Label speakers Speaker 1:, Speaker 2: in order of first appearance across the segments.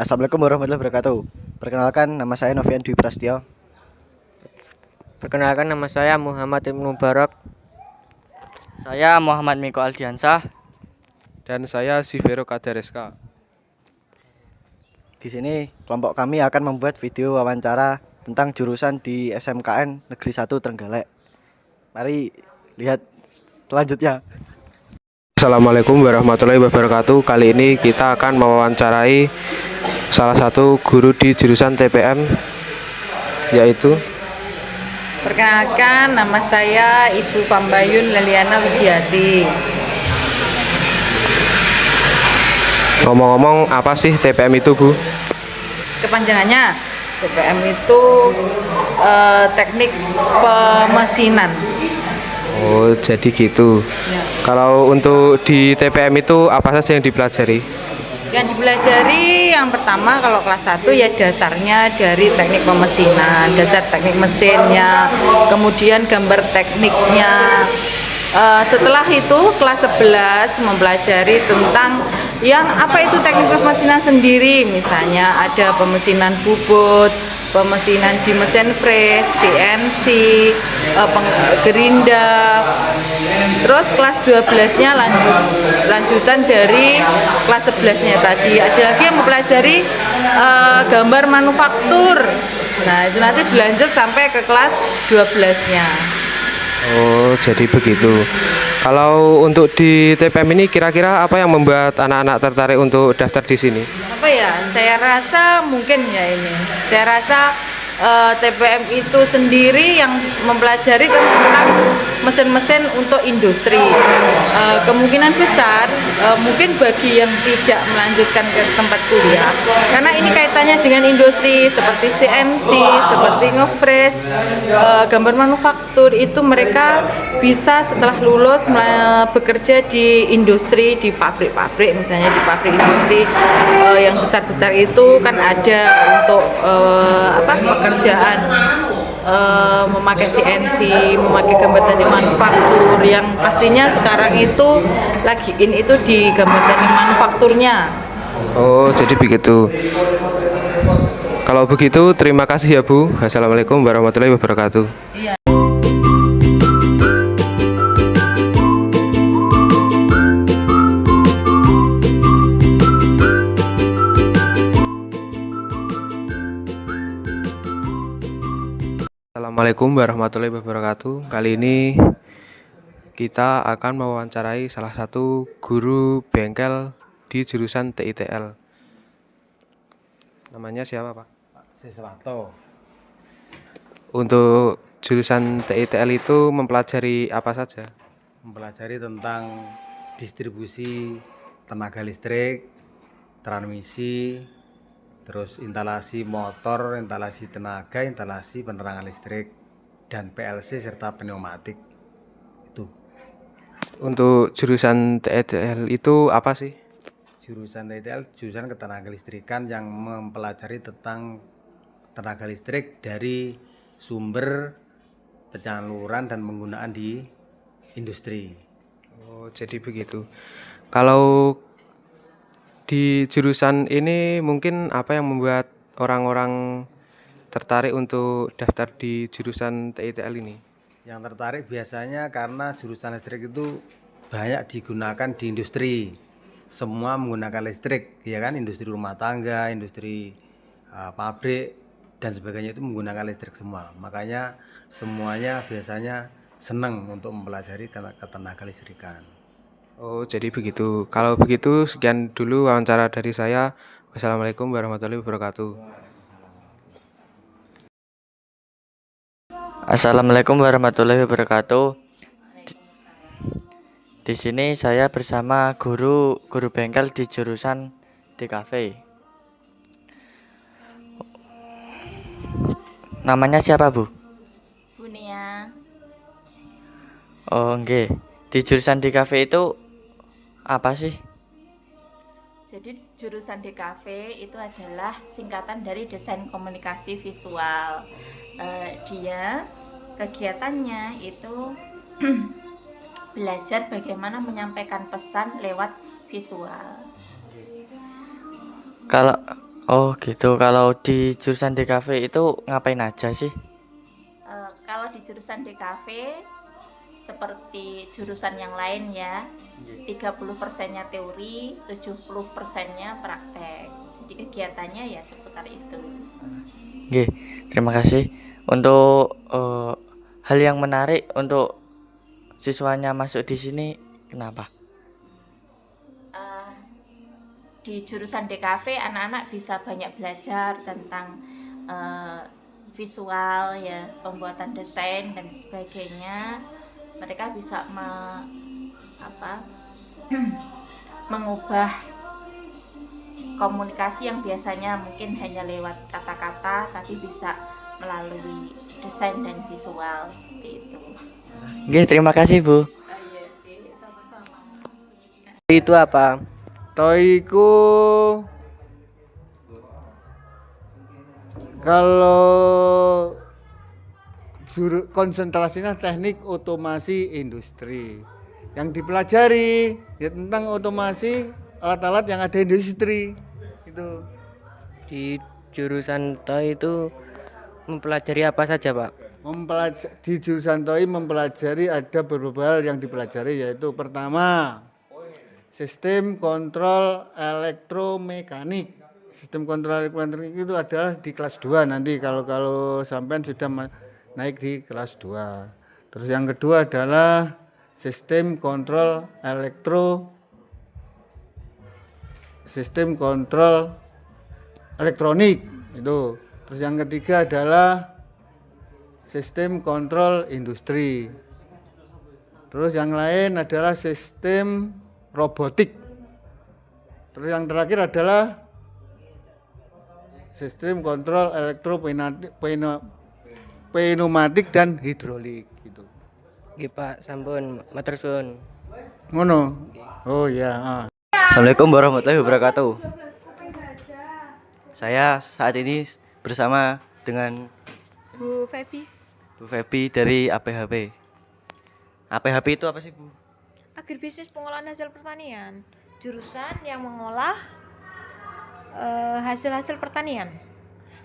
Speaker 1: Assalamualaikum warahmatullahi wabarakatuh. Perkenalkan, nama saya Novian Dwi Prasetyo.
Speaker 2: Perkenalkan, nama saya Muhammad Ibnu Mubarak.
Speaker 3: Saya Muhammad Miko Aldiansah.
Speaker 4: Dan saya Sivero Kadareska.
Speaker 1: Di sini kelompok kami akan membuat video wawancara tentang jurusan di SMKN Negeri 1 Trenggalek. Mari lihat selanjutnya.
Speaker 4: Assalamualaikum warahmatullahi wabarakatuh. Kali ini kita akan mewawancarai salah satu guru di jurusan TPM, yaitu
Speaker 5: Perkenalkan, nama saya Ibu Pambayun Leliana Widiati.
Speaker 4: ngomong-ngomong apa sih TPM itu, Bu?
Speaker 5: Kepanjangannya, TPM itu teknik pemesinan.
Speaker 4: Oh, jadi gitu.
Speaker 5: Ya.
Speaker 4: Kalau untuk di TPM itu apa saja yang dipelajari?
Speaker 5: Yang dipelajari yang pertama kalau kelas 1 ya dasarnya dari teknik pemesinan, dasar teknik mesinnya, kemudian gambar tekniknya. Setelah itu kelas 11 mempelajari tentang yang apa itu teknik pemesinan sendiri, misalnya ada pemesinan bubut, pemesinan di mesin freeze, CNC, gerinda. Terus kelas 12-nya lanjutan dari kelas 11-nya tadi. Ada lagi yang mempelajari gambar manufaktur. Nah, itu nanti dilanjut sampai ke kelas 12-nya.
Speaker 4: Oh, jadi begitu. Kalau untuk di TPM ini kira-kira apa yang membuat anak-anak tertarik untuk daftar di sini?
Speaker 5: Apa ya, saya rasa mungkin ya ini, saya rasa TPM itu sendiri yang mempelajari tentang mesin-mesin untuk industri. Kemungkinan besar mungkin bagi yang tidak melanjutkan ke tempat kuliah, karena ini kaitannya dengan industri seperti CNC, seperti nge-freeze, gambar manufaktur, itu mereka bisa setelah lulus bekerja di industri, di pabrik-pabrik, misalnya di pabrik industri yang besar-besar itu kan ada untuk pekerjaan memakai CNC, memakai gambar teknik manufaktur, yang pastinya sekarang itu lagi itu di gambar teknik manufakturnya.
Speaker 4: Oh, jadi begitu. Kalau begitu, terima kasih ya, Bu. Assalamualaikum warahmatullahi wabarakatuh.
Speaker 5: Iya.
Speaker 4: Assalamualaikum warahmatullahi wabarakatuh. Kali ini kita akan mewawancarai salah satu guru bengkel di jurusan TITL. Namanya siapa, Pak?
Speaker 6: Siswanto.
Speaker 4: Untuk jurusan TITL itu mempelajari apa saja?
Speaker 6: Mempelajari tentang distribusi tenaga listrik, transmisi, terus instalasi motor, instalasi tenaga, instalasi penerangan listrik, dan PLC serta pneumatik. Itu.
Speaker 4: Untuk jurusan TITL itu apa sih?
Speaker 6: Jurusan TITL jurusan ketenaga listrikan yang mempelajari tentang tenaga listrik dari sumber penyaluran dan penggunaan di industri.
Speaker 4: Oh, jadi begitu. Kalau di jurusan ini mungkin apa yang membuat orang-orang tertarik untuk daftar di jurusan TITL ini?
Speaker 6: Yang tertarik biasanya karena jurusan listrik itu banyak digunakan di industri. Semua menggunakan listrik, ya kan? Industri rumah tangga, industri pabrik dan sebagainya itu menggunakan listrik semua. Makanya semuanya biasanya senang untuk mempelajari ketenaga listrikan.
Speaker 4: Oh, jadi begitu. Kalau begitu, sekian dulu wawancara dari saya. Wassalamualaikum warahmatullahi wabarakatuh.
Speaker 3: Assalamualaikum warahmatullahi wabarakatuh. Di sini saya bersama guru bengkel di jurusan DKV. Namanya siapa, Bu?
Speaker 7: Bunia.
Speaker 3: Oh, nggih. Di jurusan DKV itu apa sih?
Speaker 7: Jadi jurusan DKV itu adalah singkatan dari desain komunikasi visual. Dia kegiatannya itu belajar bagaimana menyampaikan pesan lewat visual.
Speaker 3: Kalau Oh gitu, kalau di jurusan DKV itu ngapain aja sih?
Speaker 7: Kalau di jurusan DKV seperti jurusan yang lain ya, 30%-nya teori, 70%-nya praktek. Jadi kegiatannya ya seputar itu.
Speaker 3: Oke, terima kasih. Untuk hal yang menarik untuk siswanya masuk di sini, kenapa?
Speaker 7: Eh, di jurusan DKV anak-anak bisa banyak belajar tentang visual ya, pembuatan desain dan sebagainya. Mereka bisa mengubah komunikasi yang biasanya mungkin hanya lewat kata-kata, tapi bisa melalui desain dan visual seperti itu.
Speaker 3: Oke, terima kasih Bu.
Speaker 2: Itu apa?
Speaker 8: Toiku kalau konsentrasinya teknik otomasi industri. Yang dipelajari ya tentang otomasi alat-alat yang ada di industri. Itu.
Speaker 2: Di jurusan TOI itu mempelajari apa saja, Pak?
Speaker 8: Di jurusan TOI mempelajari ada beberapa hal yang dipelajari, yaitu pertama sistem kontrol elektromekanik. Sistem kontrol elektronik itu adalah di kelas 2 nanti kalau sampean sudah naik di kelas 2. Terus yang kedua adalah sistem kontrol elektronik itu. Terus yang ketiga adalah sistem kontrol industri. Terus yang lain adalah sistem robotik. Terus yang terakhir adalah sistem kontrol pneumatik dan hidrolik gitu.
Speaker 2: Nggih, Pak, sampun matur suwun.
Speaker 8: Ngono. Oh ya.
Speaker 1: Assalamualaikum warahmatullahi wabarakatuh. Saya saat ini bersama dengan
Speaker 9: Bu Febi.
Speaker 1: Bu Febi dari APHP. APHP itu apa sih, Bu?
Speaker 9: Agribisnis pengolahan hasil pertanian. Jurusan yang mengolah hasil-hasil pertanian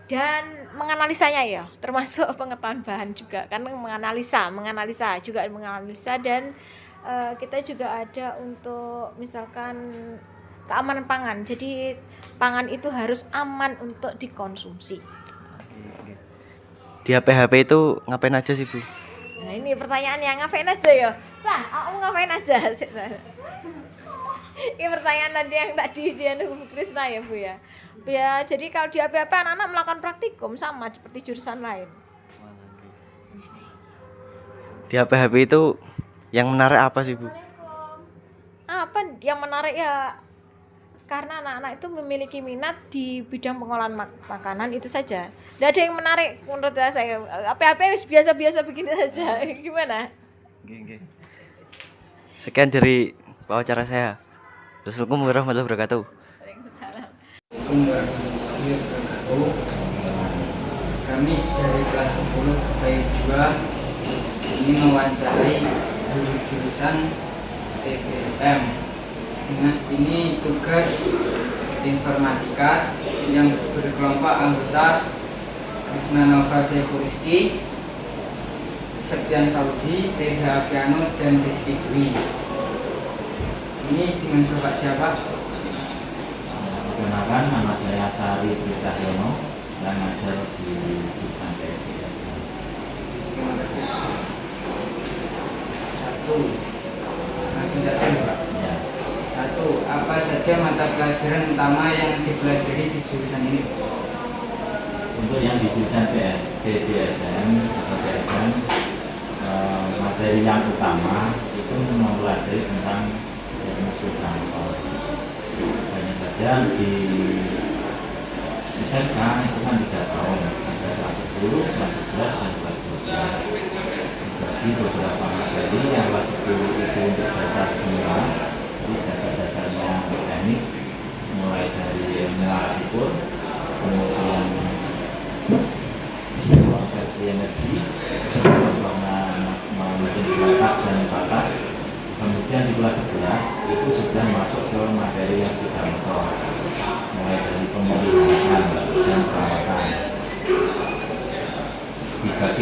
Speaker 9: dan menganalisanya ya, termasuk pengetahuan bahan juga, kan menganalisa dan kita juga ada untuk misalkan keamanan pangan. Jadi pangan itu harus aman untuk dikonsumsi.
Speaker 1: Di APHP itu ngapain aja sih, Bu?
Speaker 9: Nah, ini pertanyaan yang ngapain aja ya? Aku ngapain aja? Ini pertanyaan tadi dia Bu Krisna ya, Bu ya. Ya, jadi kalau di APHP anak-anak melakukan praktikum sama seperti jurusan lain.
Speaker 1: Di APHP itu yang menarik apa sih, Bu?
Speaker 9: Apa yang menarik ya? Karena anak-anak itu memiliki minat di bidang pengolahan makanan itu saja. Tidak ada yang menarik menurut saya. APHP biasa-biasa begini saja. Gimana?
Speaker 1: Oke. Sekian dari wawancara saya. Assalamualaikum warahmatullahi wabarakatuh.
Speaker 10: Kami dari kelas 10 PAI 2 ini mewawancarai guru jurusan TPSM. Dengan ini tugas informatika yang berkelompok anggota Krisna Nova Sefuriski, Septian Fauzi, Teza Aviano, dan Rizky Dwi. Ini dengan Bapak siapa?
Speaker 11: Perkenalkan, nama saya Sari Cahyono, saya ngajar di jurusan TPSM.
Speaker 10: Terima kasih. Satu, langsung saja Pak.
Speaker 11: Ya.
Speaker 10: Satu, apa saja mata pelajaran utama yang dipelajari di jurusan ini?
Speaker 11: Untuk yang di jurusan TPSM atau PSM, materi yang utama itu mempelajari tentang diagnosis kantor. Hanya saja di SMK itu kan 3 tahun, ada kelas 10, kelas 11, dan kelas 12. Jadi beberapa materi yang kelas 10 itu untuk dasar semua, jadi dasar-dasarnya teknik, mulai dari mengatur, kemudian konversi energi, mesin bakar dan bakar. Kemudian di kelas 11 itu sudah masuk ke materi yang 3 motor, mulai dari pemilihan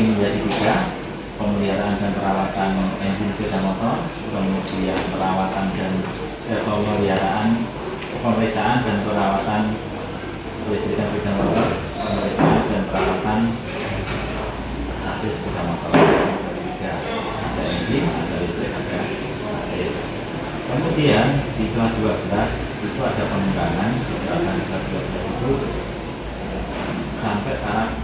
Speaker 11: menjadi 3, pemeliharaan dan perawatan engine sepeda motor, kemudian perawatan dan pemeriksaan dan perawatan kelistrikan sepeda motor, pemeriksaan dan perawatan sasis sepeda motor. Ada engine, ada listrik, ada sasis. Kemudian di kelas 12 itu ada pengembangan, di kelas 12 itu sampai tahap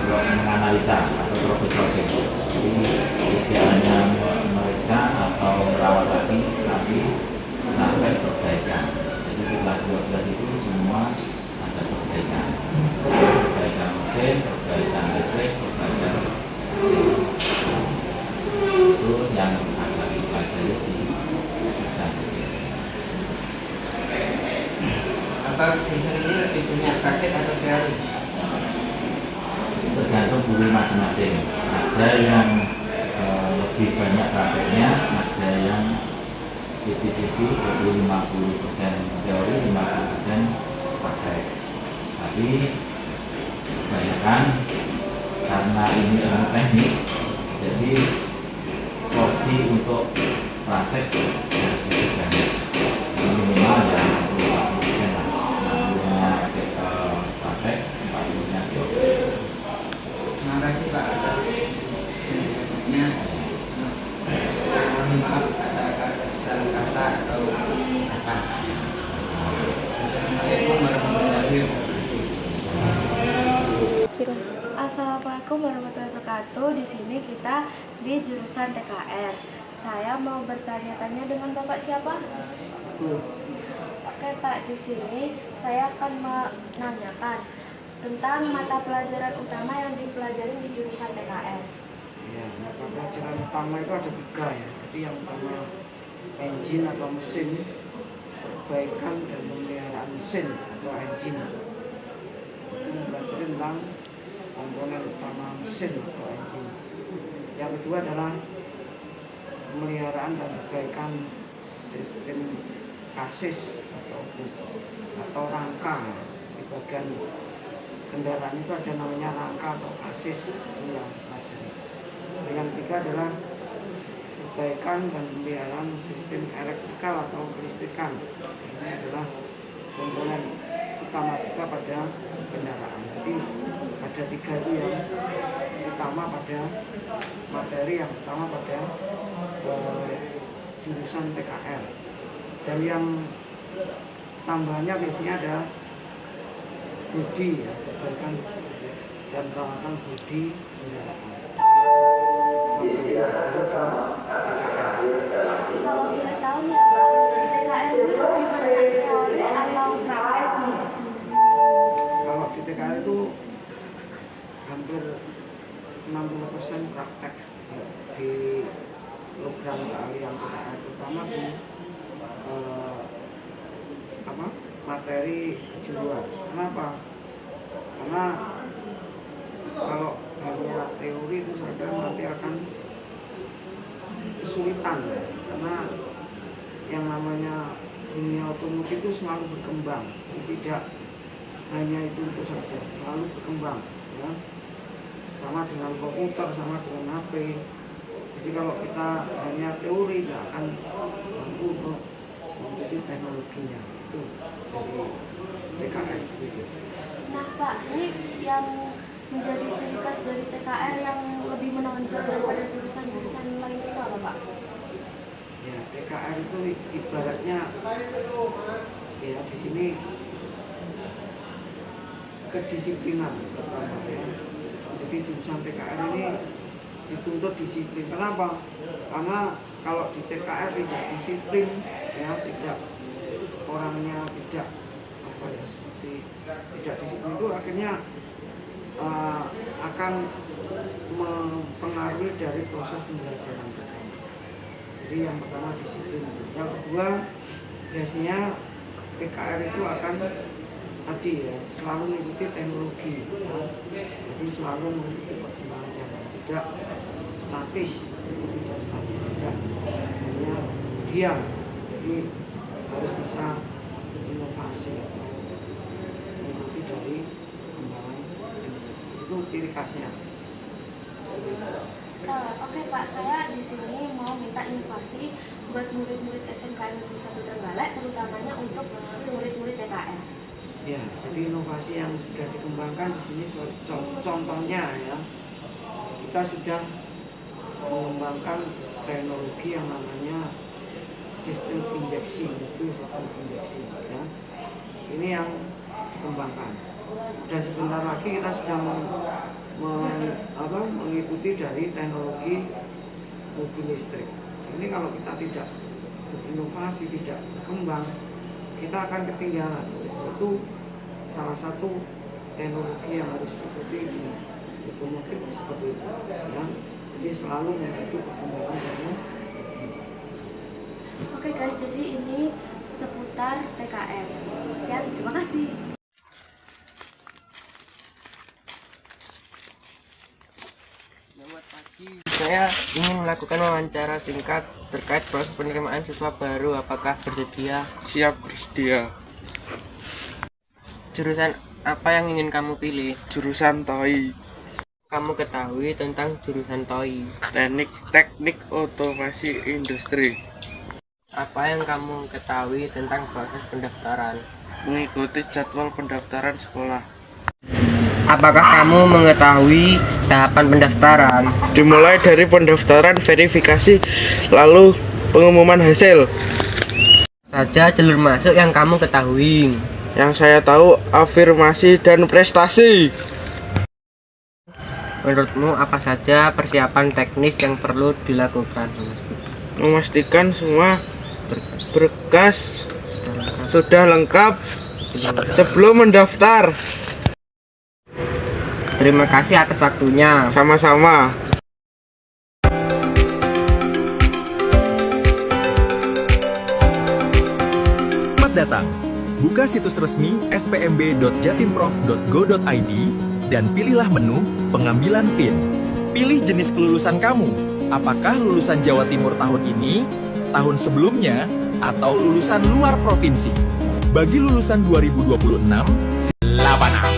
Speaker 11: menganalisa atau problem solving. Jadi tidak hanya memeriksa atau merawat tapi sampai perbaikan. Jadi di kelas 12 itu semua ada perbaikan. Perbaikan mesin, perbaikan listrik, perbaikan sasis. Itu yang akan dipelajari di jurusan BPS.
Speaker 10: Apa jurusan ini lebih banyak praktek atau teori?
Speaker 11: Tergantung guru masing-masing. Ada yang lebih banyak prakteknya, ada yang 50-50, jadi 50% teori, 50% praktek. Tapi kebanyakan karena ini ilmu teknik, jadi porsi untuk praktek harus lebih banyak. Minimal ya 60-40% lah. 60-nya praktek, 40-nya teori.
Speaker 10: Terima kasih Pak atas penjelasannya. Mohon maaf kata-kata salah kata atau ucapan. Assalamualaikum warahmatullahi wabarakatuh.
Speaker 12: Assalamualaikum warahmatullahi wabarakatuh. Di sini kita di jurusan TKR. Saya mau bertanya-tanya dengan Bapak siapa? Oke Pak, di sini saya akan menanyakan tentang mata pelajaran utama yang dipelajari di jurusan TKR.
Speaker 13: Ya, mata pelajaran utama itu ada 3 ya. Jadi yang pertama engine atau mesin, perbaikan dan pemeliharaan mesin atau engine. Itu mempelajari tentang komponen utama mesin atau engine. Yang kedua adalah pemeliharaan dan perbaikan sistem kasis atau rangka di bagian kendaraan itu ada namanya rangka atau kasis itu yang pelajari. Yang ketiga adalah perbaikan dan pemeliharaan sistem elektrikal atau kelistrikan. Ini adalah komponen utama juga pada kendaraan. Jadi ada 3 itu yang utama pada materi yang utama pada jurusan TKR. Dan yang tambahannya biasanya ada bodi ya, perbaikan dan perawatan bodi kendaraan.
Speaker 12: Kalau boleh tahu nih ya Pak, di TKR ini lebih banyak teori atau praktek?
Speaker 13: Kalau di TKR itu hampir 60% praktek ya, di program keahlian TKR, terutama di materi kejuruan. Kenapa? Karena kalau hanya teori itu saja nanti akan kesulitan ya. Karena yang namanya dunia otomotif itu selalu berkembang, tidak hanya itu saja, selalu berkembang ya. Sama dengan komputer, sama dengan HP. Jadi kalau kita hanya teori tidak akan mampu untuk mengikuti teknologinya. Itu dari TKR.
Speaker 12: Nah Pak, ini yang menjadi ciri khas dari TKR yang lebih menonjol daripada jurusan-jurusan lainnya itu apa Pak?
Speaker 13: Ya, TKR itu ibaratnya ya di sini kedisiplinan pertama ya. Jadi jurusan TKR ini dituntut disiplin. Kenapa? Karena kalau di TKR tidak disiplin ya, tidak orangnya tidak apa ya seperti tidak disiplin itu akhirnya akan mempengaruhi dari proses pembelajaran. Jadi yang pertama disiplin. Yang kedua biasanya PKR itu akan tadi ya selalu mengikuti teknologi ya. Jadi selalu mengikuti perkembangan zaman, tidak statis, tidak hanya diam. Jadi harus bisa inovasi atau mengikuti dari perkembangan teknologi. Itu ciri khasnya.
Speaker 12: Oke Pak, saya di sini mau minta inovasi buat murid-murid SMKN Negeri 1 Trenggalek, terutamanya untuk murid-murid TKN.
Speaker 13: Ya, jadi inovasi yang sudah dikembangkan di sini contohnya ya, kita sudah mengembangkan teknologi yang namanya sistem injeksi, itu sistem injeksi ya. Ini yang dikembangkan. Dan sebentar lagi kita sudah mengikuti dari teknologi mobil listrik. Ini kalau kita tidak berinovasi, tidak berkembang, kita akan ketinggalan. Itu salah satu teknologi yang harus diikuti di otomotif seperti itu ya. Jadi selalu mengikuti perkembangan teknologi.
Speaker 12: Oke guys, jadi ini seputar TKN. Sekian, terima kasih.
Speaker 2: Selamat pagi. Saya ingin melakukan wawancara singkat terkait proses penerimaan siswa baru. Apakah bersedia?
Speaker 14: Siap, bersedia.
Speaker 2: Jurusan apa yang ingin kamu pilih?
Speaker 14: Jurusan TOI.
Speaker 2: Kamu ketahui tentang jurusan TOI?
Speaker 14: Teknik otomasi industri.
Speaker 2: Apa yang kamu ketahui tentang proses pendaftaran?
Speaker 14: Mengikuti jadwal pendaftaran sekolah.
Speaker 2: Apakah kamu mengetahui tahapan pendaftaran?
Speaker 14: Dimulai dari pendaftaran, verifikasi, lalu pengumuman hasil.
Speaker 2: Saja jalur masuk yang kamu ketahui?
Speaker 14: Yang saya tahu afirmasi dan prestasi.
Speaker 2: Menurutmu apa saja persiapan teknis yang perlu dilakukan?
Speaker 14: Memastikan semua berkas sudah lengkap sebelum mendaftar.
Speaker 2: Terima kasih atas waktunya.
Speaker 14: Sama-sama.
Speaker 15: Selamat datang. Buka situs resmi spmb.jatimprof.go.id dan pilihlah menu pengambilan PIN. Pilih jenis kelulusan kamu. Apakah lulusan Jawa Timur tahun ini, tahun sebelumnya, atau lulusan luar provinsi? Bagi lulusan 2026, 86